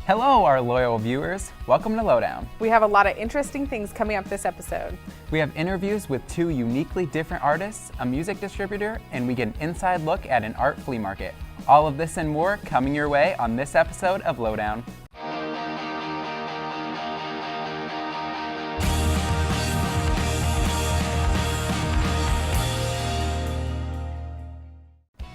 Hello, our loyal viewers. Welcome to Lowdown. We have a lot of interesting things coming up this episode. We have interviews with two uniquely different artists, a music distributor, and we get an inside look at an art flea market. All of this and more coming your way on this episode of Lowdown.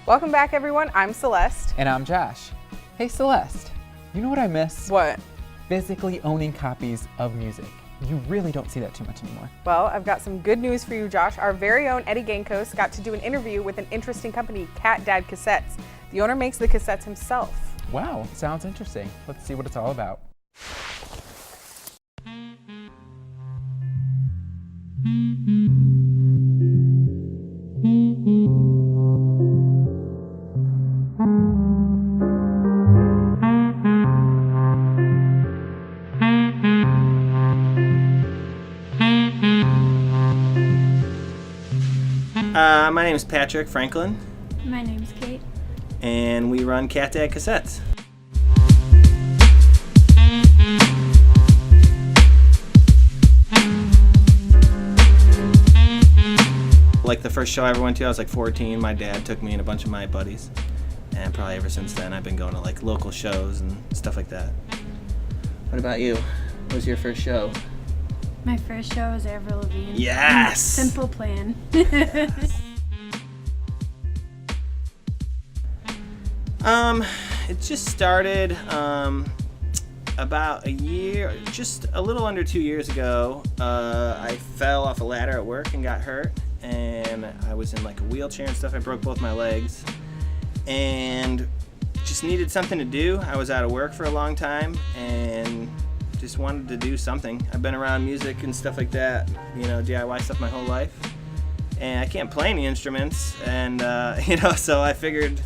Welcome back, everyone. I'm Celeste. And I'm Josh. Hey, Celeste, you know what I miss? What? Physically owning copies of music. You really don't see that too much anymore. Well, I've got some good news for you, Josh. Our very own Eddie Gankos got to do an interview with an interesting company, Cat Dad Cassettes. The owner makes the cassettes himself. Wow, sounds interesting. Let's see what it's all about. My name is Patrick Franklin. My name's Kate. And we run Cat Dad Cassettes. Like the first show I ever went to, I was like 14. My dad took me and a bunch of my buddies. And probably ever since then, I've been going to like local shows and stuff like that. What about you? What was your first show? My first show was Avril Lavigne. Yes! Simple Plan. It just started about a year, just a little under 2 years ago. I fell off a ladder at work and got hurt, and I was in like a wheelchair and stuff. I broke both my legs and just needed something to do. I was out of work for a long time and just wanted to do something. I've been around music and stuff like that, you know, DIY stuff my whole life, and I can't play any instruments, and so I figured,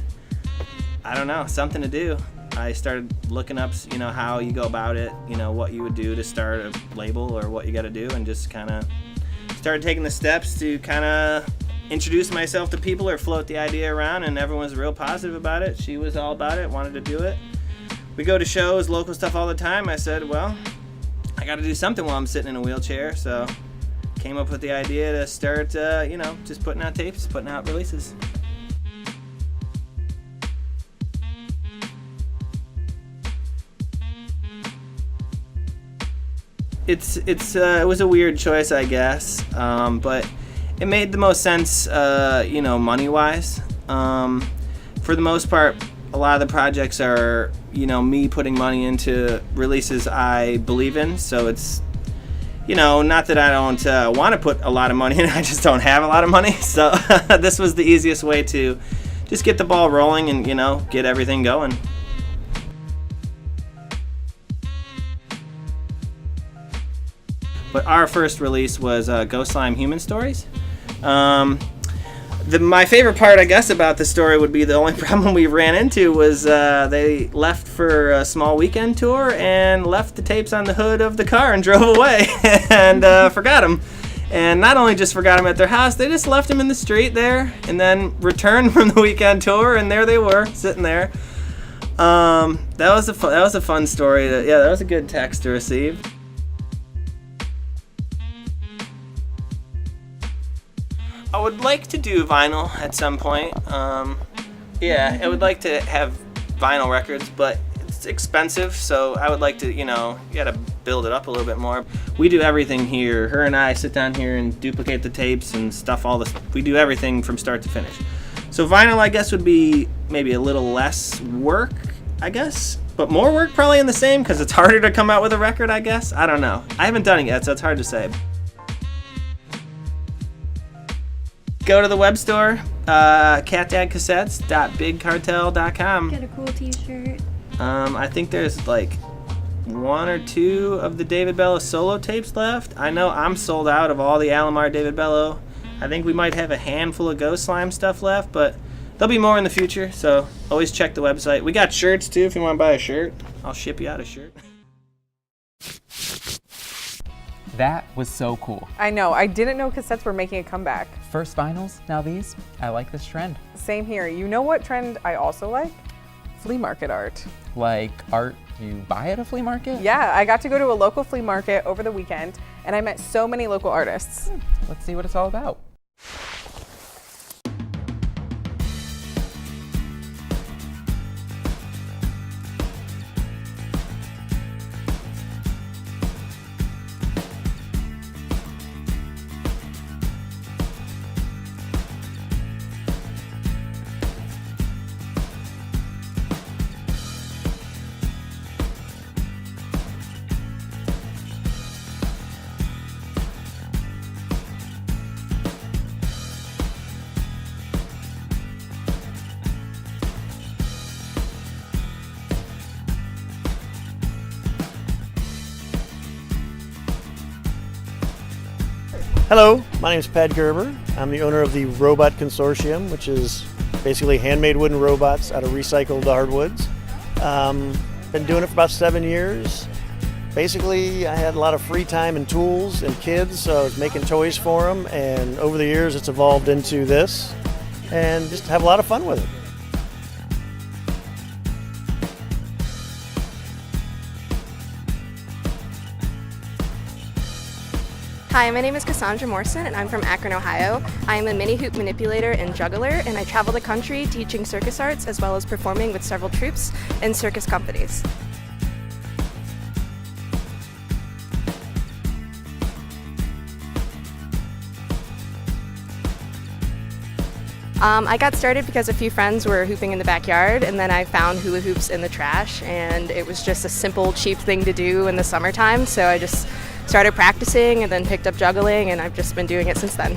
I don't know, something to do. I started looking up, how you go about it, what you would do to start a label or what you got to do, and just kind of started taking the steps to kind of introduce myself to people or float the idea around, and everyone was real positive about it. She was all about it, wanted to do it. We go to shows, local stuff all the time. I said, well, I got to do something while I'm sitting in a wheelchair, so came up with the idea to start, just putting out tapes, putting out releases. It was a weird choice, I guess, but it made the most sense, money-wise. For the most part, a lot of the projects are, me putting money into releases I believe in, so it's, not that I don't want to put a lot of money in, I just don't have a lot of money, so this was the easiest way to just get the ball rolling and, get everything going. But our first release was Ghost Slime Human Stories. My favorite part, I guess, about the story would be the only problem we ran into was they left for a small weekend tour and left the tapes on the hood of the car and drove away and forgot them. And not only just forgot them at their house, they just left them in the street there and then returned from the weekend tour, and there they were, sitting there. That was a fun story. That was a good text to receive. I would like to do vinyl at some point. I would like to have vinyl records, but it's expensive, so I would like to, you gotta build it up a little bit more. We do everything here. Her and I sit down here and duplicate the tapes and stuff, all this. We do everything from start to finish. So vinyl, I guess, would be maybe a little less work, I guess, but more work probably in the same, because it's harder to come out with a record, I guess. I don't know. I haven't done it yet, so it's hard to say. Go to the web store, catdadcassettes.bigcartel.com. Get a cool t-shirt. I think there's like one or two of the David Bello solo tapes left. I know I'm sold out of all the Alomar David Bello. I think we might have a handful of Ghost Slime stuff left, but there'll be more in the future, so always check the website. We got shirts too if you want to buy a shirt. I'll ship you out a shirt. That was so cool. I know. I didn't know cassettes were making a comeback. First vinyls, now these. I like this trend. Same here. You know what trend I also like? flea market art. Like art you buy at a flea market? Yeah, I got to go to a local flea market over the weekend, and I met so many local artists. Let's see what it's all about. Hello, my name is Pat Gerber. I'm the owner of the Robot Consortium, which is basically handmade wooden robots out of recycled hardwoods. Been doing it for about 7 years. Basically, I had a lot of free time and tools and kids, so I was making toys for them, and over the years it's evolved into this, and just have a lot of fun with it. Hi, my name is Cassandra Morrison and I'm from Akron, Ohio. I am a mini hoop manipulator and juggler, and I travel the country teaching circus arts as well as performing with several troupes and circus companies. I got started because a few friends were hooping in the backyard, and then I found hula hoops in the trash, and it was just a simple, cheap thing to do in the summertime, so I just started practicing and then picked up juggling, and I've just been doing it since then.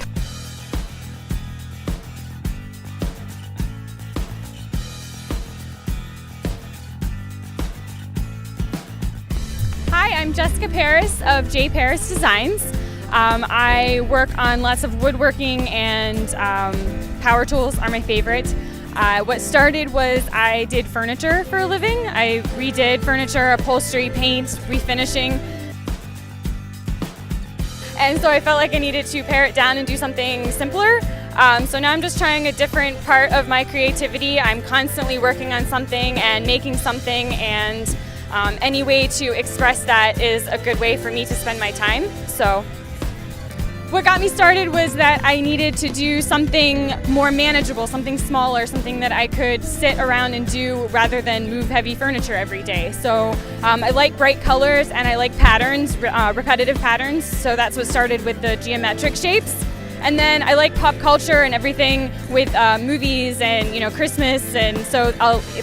Hi, I'm Jessica Paris of J. Paris Designs. I work on lots of woodworking, and power tools are my favorite. What started was I did furniture for a living. I redid furniture, upholstery, paint, refinishing. And so I felt like I needed to pare it down and do something simpler. So now I'm just trying a different part of my creativity. I'm constantly working on something and making something, and any way to express that is a good way for me to spend my time. So what got me started was that I needed to do something more manageable, something smaller, something that I could sit around and do rather than move heavy furniture every day. So I like bright colors and I like patterns, repetitive patterns, so that's what started with the geometric shapes. And then I like pop culture and everything with movies and Christmas, and so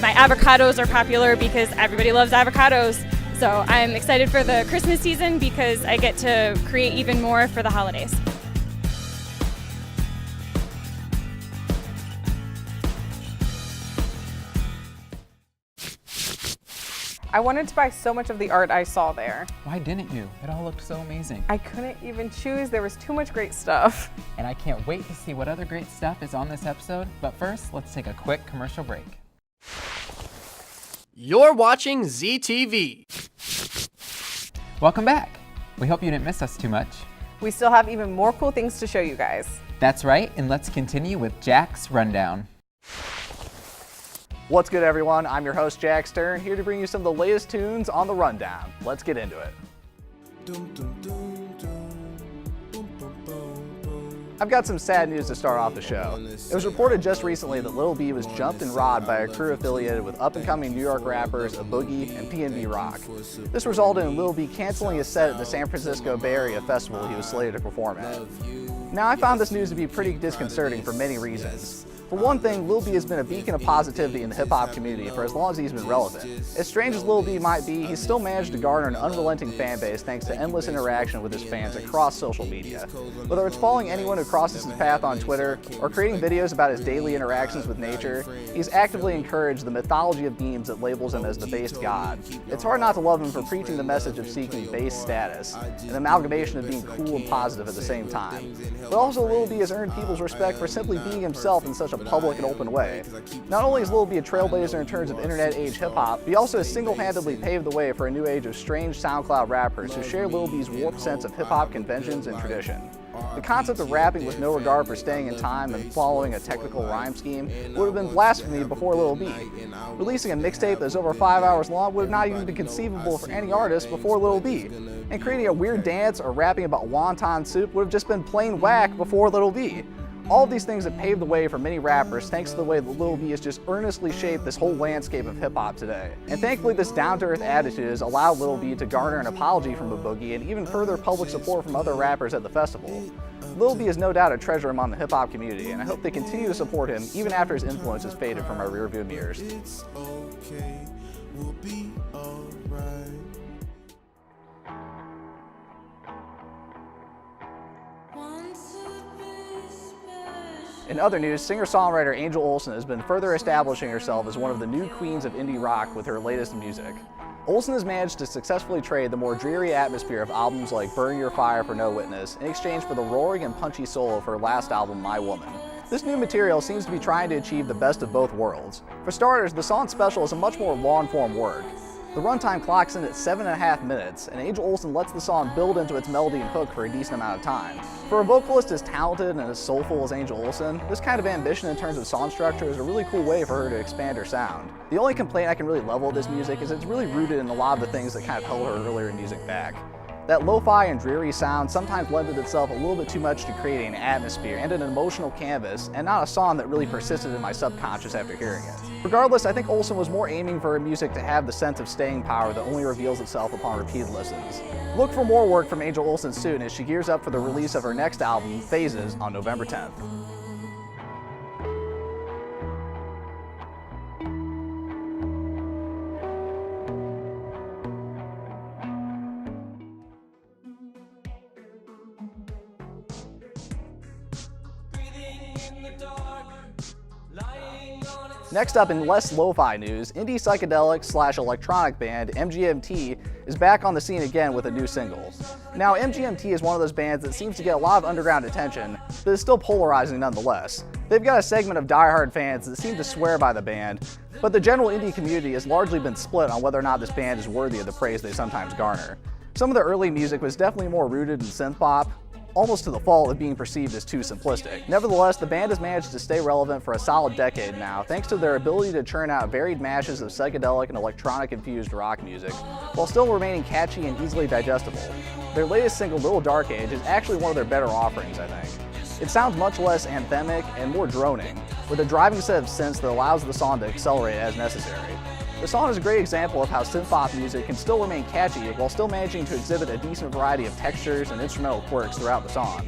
my avocados are popular because everybody loves avocados. So I'm excited for the Christmas season because I get to create even more for the holidays. I wanted to buy so much of the art I saw there. Why didn't you? It all looked so amazing. I couldn't even choose. There was too much great stuff. And I can't wait to see what other great stuff is on this episode. But first, let's take a quick commercial break. You're watching ZTV. Welcome back. We hope you didn't miss us too much. We still have even more cool things to show you guys. That's right, and let's continue with Jack's Rundown. What's good, everyone? I'm your host, Jack Stern, here to bring you some of the latest tunes on the Rundown. Let's get into it. I've got some sad news to start off the show. It was reported just recently that Lil B was jumped and robbed by a crew affiliated with up-and-coming New York rappers A Boogie and PNB Rock. This resulted in Lil B canceling his set at the San Francisco Bay Area festival he was slated to perform at. Now, I found this news to be pretty disconcerting for many reasons. For one thing, Lil B has been a beacon of positivity in the hip-hop community for as long as he's been relevant. As strange as Lil B might be, he's still managed to garner an unrelenting fan base thanks to endless interaction with his fans across social media. Whether it's following anyone who crosses his path on Twitter or creating videos about his daily interactions with nature, he's actively encouraged the mythology of memes that labels him as the based god. It's hard not to love him for preaching the message of seeking base status, an amalgamation of being cool and positive at the same time. But also, Lil B has earned people's respect for simply being himself in such a public and open way. Not only is Lil B a trailblazer in terms of internet age hip-hop, but he also has single-handedly paved the way for a new age of strange SoundCloud rappers who share Lil B's warped sense of hip-hop conventions and tradition. The concept of rapping with no regard for staying in time and following a technical rhyme scheme would have been blasphemy before Lil B. Releasing a mixtape that's over 5 hours long would have not even been conceivable for any artist before Lil B. And creating a weird dance or rapping about wonton soup would have just been plain whack before Lil B. All of these things have paved the way for many rappers thanks to the way that Lil B has just earnestly shaped this whole landscape of hip-hop today. And thankfully this down-to-earth attitude has allowed Lil B to garner an apology from a Boogie and even further public support from other rappers at the festival. Lil B is no doubt a treasure among the hip-hop community, and I hope they continue to support him even after his influence has faded from our rearview mirrors. It's okay, we'll be alright. In other news, singer-songwriter Angel Olsen has been further establishing herself as one of the new queens of indie rock with her latest music. Olsen has managed to successfully trade the more dreary atmosphere of albums like Burn Your Fire for No Witness in exchange for the roaring and punchy soul of her last album, My Woman. This new material seems to be trying to achieve the best of both worlds. For starters, the song Special is a much more long-form work. The runtime clocks in at 7.5 minutes, and Angel Olsen lets the song build into its melody and hook for a decent amount of time. For a vocalist as talented and as soulful as Angel Olsen, this kind of ambition in terms of song structure is a really cool way for her to expand her sound. The only complaint I can really level at this music is it's really rooted in a lot of the things that kind of held her earlier music back. That lo-fi and dreary sound sometimes lended itself a little bit too much to creating an atmosphere and an emotional canvas, and not a song that really persisted in my subconscious after hearing it. Regardless, I think Olsen was more aiming for her music to have the sense of staying power that only reveals itself upon repeated listens. Look for more work from Angel Olsen soon as she gears up for the release of her next album, Phases, on November 10th. Next up, in less lo-fi news, indie psychedelic / electronic band MGMT is back on the scene again with a new single. Now, MGMT is one of those bands that seems to get a lot of underground attention, but is still polarizing nonetheless. They've got a segment of diehard fans that seem to swear by the band, but the general indie community has largely been split on whether or not this band is worthy of the praise they sometimes garner. Some of their early music was definitely more rooted in synth-pop, almost to the fault of being perceived as too simplistic. Nevertheless, the band has managed to stay relevant for a solid decade now, thanks to their ability to churn out varied mashes of psychedelic and electronic-infused rock music, while still remaining catchy and easily digestible. Their latest single, Little Dark Age, is actually one of their better offerings, I think. It sounds much less anthemic and more droning, with a driving set of synths that allows the song to accelerate as necessary. The song is a great example of how synth-pop music can still remain catchy while still managing to exhibit a decent variety of textures and instrumental quirks throughout the song.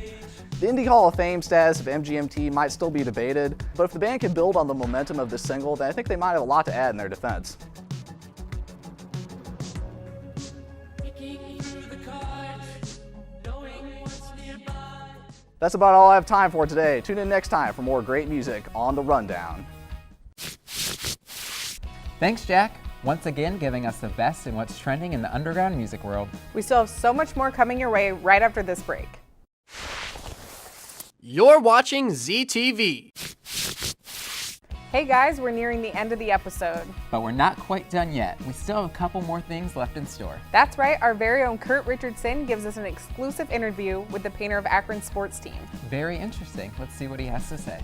The Indie Hall of Fame status of MGMT might still be debated, but if the band can build on the momentum of this single, then I think they might have a lot to add in their defense. That's about all I have time for today. Tune in next time for more great music on The Rundown. Thanks, Jack, once again giving us the best in what's trending in the underground music world. We still have so much more coming your way right after this break. You're watching ZTV. Hey guys, we're nearing the end of the episode. But we're not quite done yet. We still have a couple more things left in store. That's right, our very own Kurt Richardson gives us an exclusive interview with the painter of Akron sports team. Very interesting. Let's see what he has to say.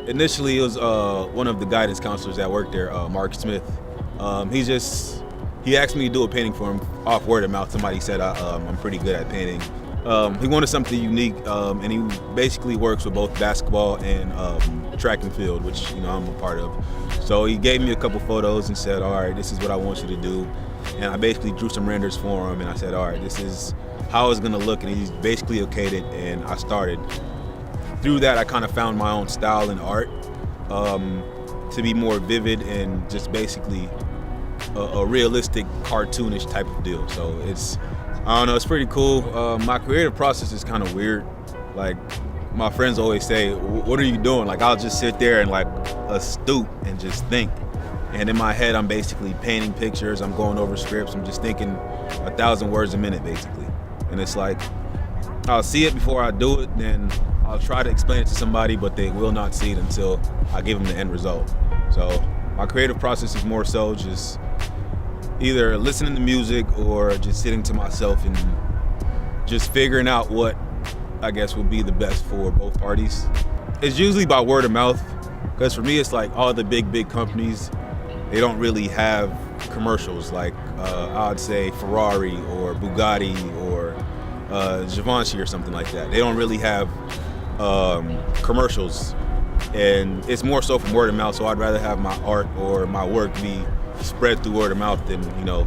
Initially, it was one of the guidance counselors that worked there, Mark Smith. He asked me to do a painting for him off word of mouth. Somebody said I'm pretty good at painting. He wanted something unique, and he basically works with both basketball and track and field, which I'm a part of. So he gave me a couple photos and said, all right, this is what I want you to do. And I basically drew some renders for him, and I said, all right, this is how it's gonna look, and he basically okayed it, and I started. Through that, I kind of found my own style in art to be more vivid and just basically a realistic, cartoonish type of deal. So it's pretty cool. My creative process is kind of weird. Like, my friends always say, what are you doing? Like, I'll just sit there and like a stoop and just think. And in my head, I'm basically painting pictures, I'm going over scripts, I'm just thinking 1,000 words a minute, basically. And it's like, I'll see it before I do it, then I'll try to explain it to somebody, but they will not see it until I give them the end result. So my creative process is more so just either listening to music or just sitting to myself and just figuring out what I guess would be the best for both parties. It's usually by word of mouth, because for me it's like all the big companies, they don't really have commercials like I'd say Ferrari or Bugatti or Givenchy or something like that. They don't really have commercials, and it's more so from word of mouth, so I'd rather have my art or my work be spread through word of mouth than, you know,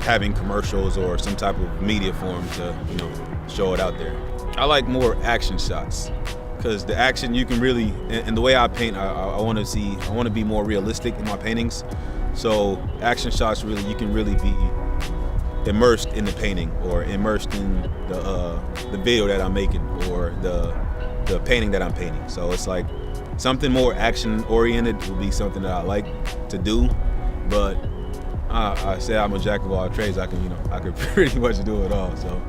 having commercials or some type of media form to, you know, show it out there. I like more action shots, because the action you can really, and the way I paint, I want to be more realistic in my paintings. So action shots, really, you can really be immersed in the painting or immersed in the video that I'm making or the painting that I'm painting. So it's like something more action oriented would be something that I like to do, but I say I'm a jack of all trades. I could pretty much do it all. So.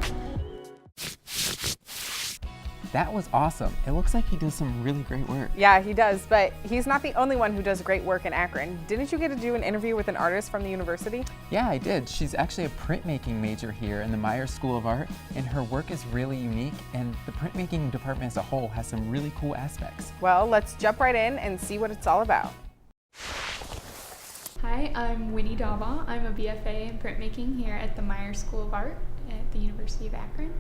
That was awesome. It looks like he does some really great work. Yeah, he does, but he's not the only one who does great work in Akron. Didn't you get to do an interview with an artist from the university? Yeah, I did. She's actually a printmaking major here in the Myers School of Art, and her work is really unique, and the printmaking department as a whole has some really cool aspects. Well, let's jump right in and see what it's all about. Hi, I'm Whitney Dava. I'm a BFA in printmaking here at the Myers School of Art at the University of Akron.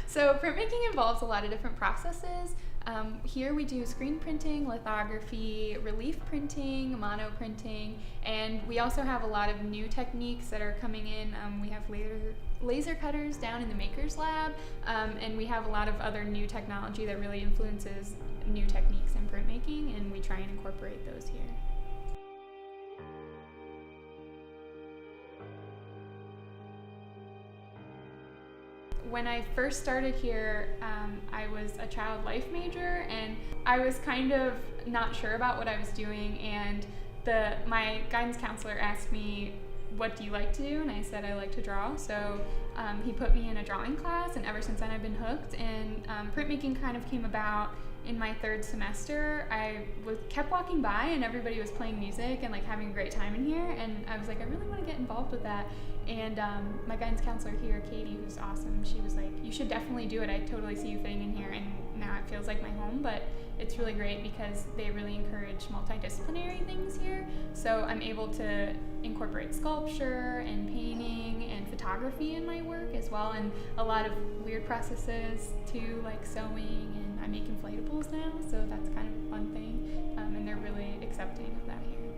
So printmaking involves a lot of different processes. Here we do screen printing, lithography, relief printing, mono printing, and we also have a lot of new techniques that are coming in. We have laser cutters down in the Makers Lab, and we have a lot of other new technology that really influences new techniques in printmaking, and we try and incorporate those here. When I first started here, I was a child life major, and I was kind of not sure about what I was doing, and my guidance counselor asked me, what do you like to do? And I said I like to draw, so he put me in a drawing class, and ever since then I've been hooked, and printmaking kind of came about in my third semester. I kept walking by and everybody was playing music and like having a great time in here, and I was like, I really want to get involved with that. And my guidance counselor here, Katie, who's awesome, she was like, you should definitely do it. I totally see you fitting in here, and now it feels like my home, but it's really great because they really encourage multidisciplinary things here. So I'm able to incorporate sculpture and painting and photography in my work as well, and a lot of weird processes too, like sewing, and I make inflatables now, so that's kind of a fun thing, and they're really accepting of that here.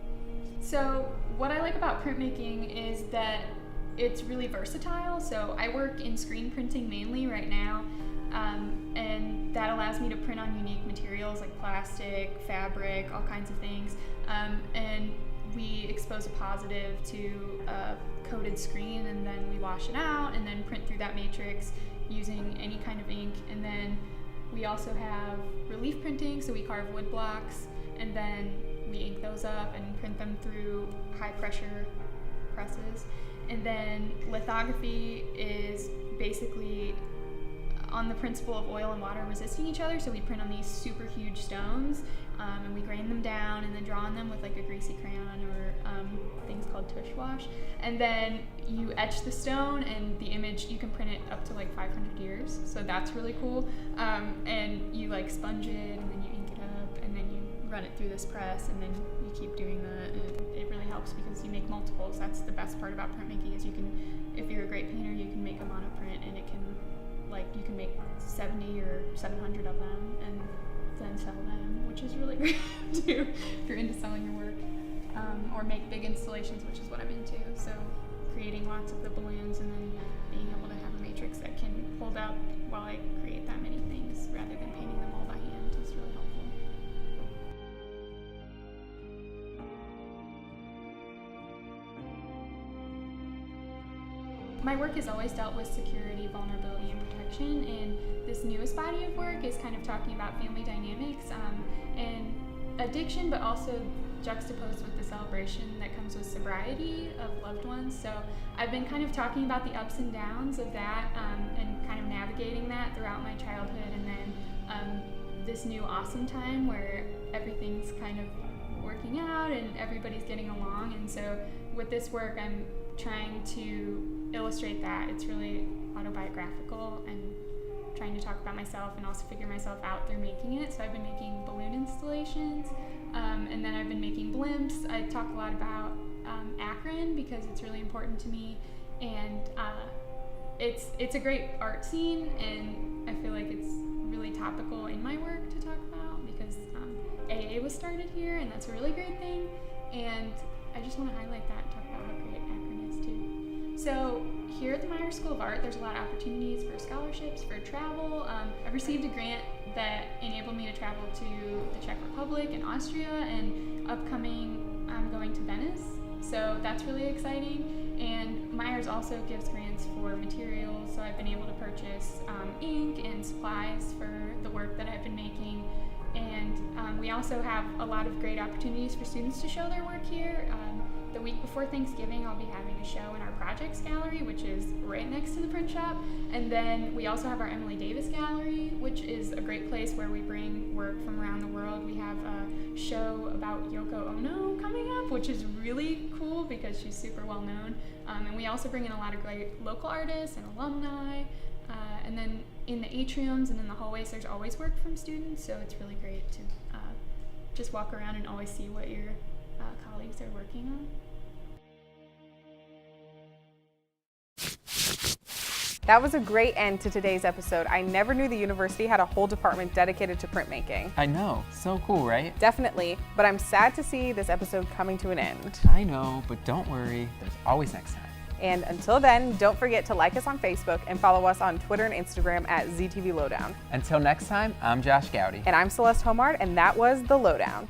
So what I like about printmaking is that it's really versatile. So I work in screen printing mainly right now, and that allows me to print on unique materials like plastic, fabric, all kinds of things, and we expose a positive to a coated screen, and then we wash it out and then print through that matrix using any kind of ink. And then we also have relief printing, so we carve wood blocks and then we ink those up and print them through high pressure presses. And then lithography is basically on the principle of oil and water resisting each other. So we print on these super huge stones, and we grain them down and then draw on them with like a greasy crayon or things called tush wash. And then you etch the stone, and the image, you can print it up to like 500 years. So that's really cool. And you like sponge it, and then you ink it up, and then you run it through this press, and then you keep doing that. It really helps because you make multiples. That's the best part about printmaking, is you can, if you're a great painter, you can make a monoprint, and it can, like, you can make 70 or 700 of them and then sell them, which is really great too if you're into selling your work, or make big installations, which is what I'm into. So creating lots of the balloons and then being able to have a matrix that can hold out while I create that many things rather than painting them all by hand is really helpful. My work has always dealt with security, vulnerability, and protection, and this newest body of work is kind of talking about family dynamics and addiction, but also juxtaposed with the celebration that comes with sobriety of loved ones. So I've been kind of talking about the ups and downs of that, and kind of navigating that throughout my childhood, and then this new awesome time where everything's kind of working out and everybody's getting along. And so with this work, I'm trying to illustrate that. It's really autobiographical and trying to talk about myself and also figure myself out through making it. So I've been making balloon installations, and then I've been making blimps. I talk a lot about Akron because it's really important to me, and it's a great art scene, and I feel like it's really topical in my work to talk about because AA was started here, and that's a really great thing, and I just want to highlight that and talk about how great Akron is too. So here at the Myers School of Art, there's a lot of opportunities for scholarships, for travel. I've received a grant that enabled me to travel to the Czech Republic and Austria, and upcoming I'm going to Venice, so that's really exciting. And Myers also gives grants for materials, so I've been able to purchase ink and supplies for the work that I've been making. And we also have a lot of great opportunities for students to show their work here. The week before Thanksgiving, I'll be having a show in our projects gallery, which is right next to the print shop. And then we also have our Emily Davis gallery, which is a great place where we bring work from around the world. We have a show about Yoko Ono coming up, which is really cool because she's super well known. And we also bring in a lot of great local artists and alumni. And then in the atriums and in the hallways, there's always work from students, so it's really great to just walk around and always see what your colleagues are working on. That was a great end to today's episode. I never knew the university had a whole department dedicated to printmaking. I know, so cool, right? Definitely, but I'm sad to see this episode coming to an end. I know, but don't worry, there's always next time. And until then, don't forget to like us on Facebook and follow us on Twitter and Instagram at ZTV Lowdown. Until next time, I'm Josh Gowdy. And I'm Celeste Homard, and that was The Lowdown.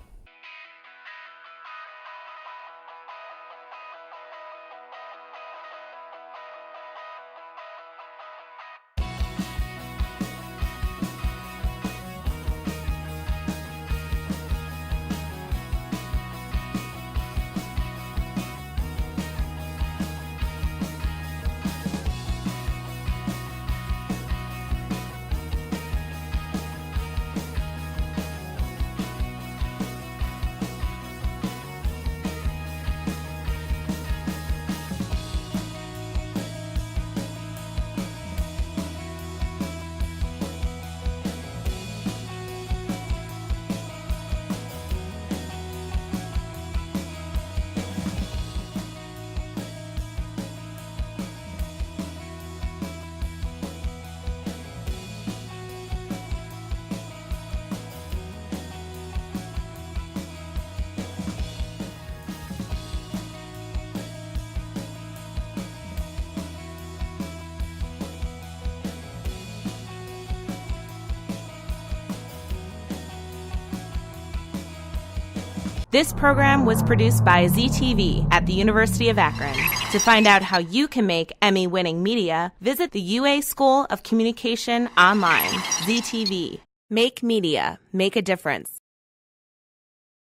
This program was produced by ZTV at the University of Akron. To find out how you can make Emmy-winning media, visit the UA School of Communication online. ZTV. Make media. Make a difference.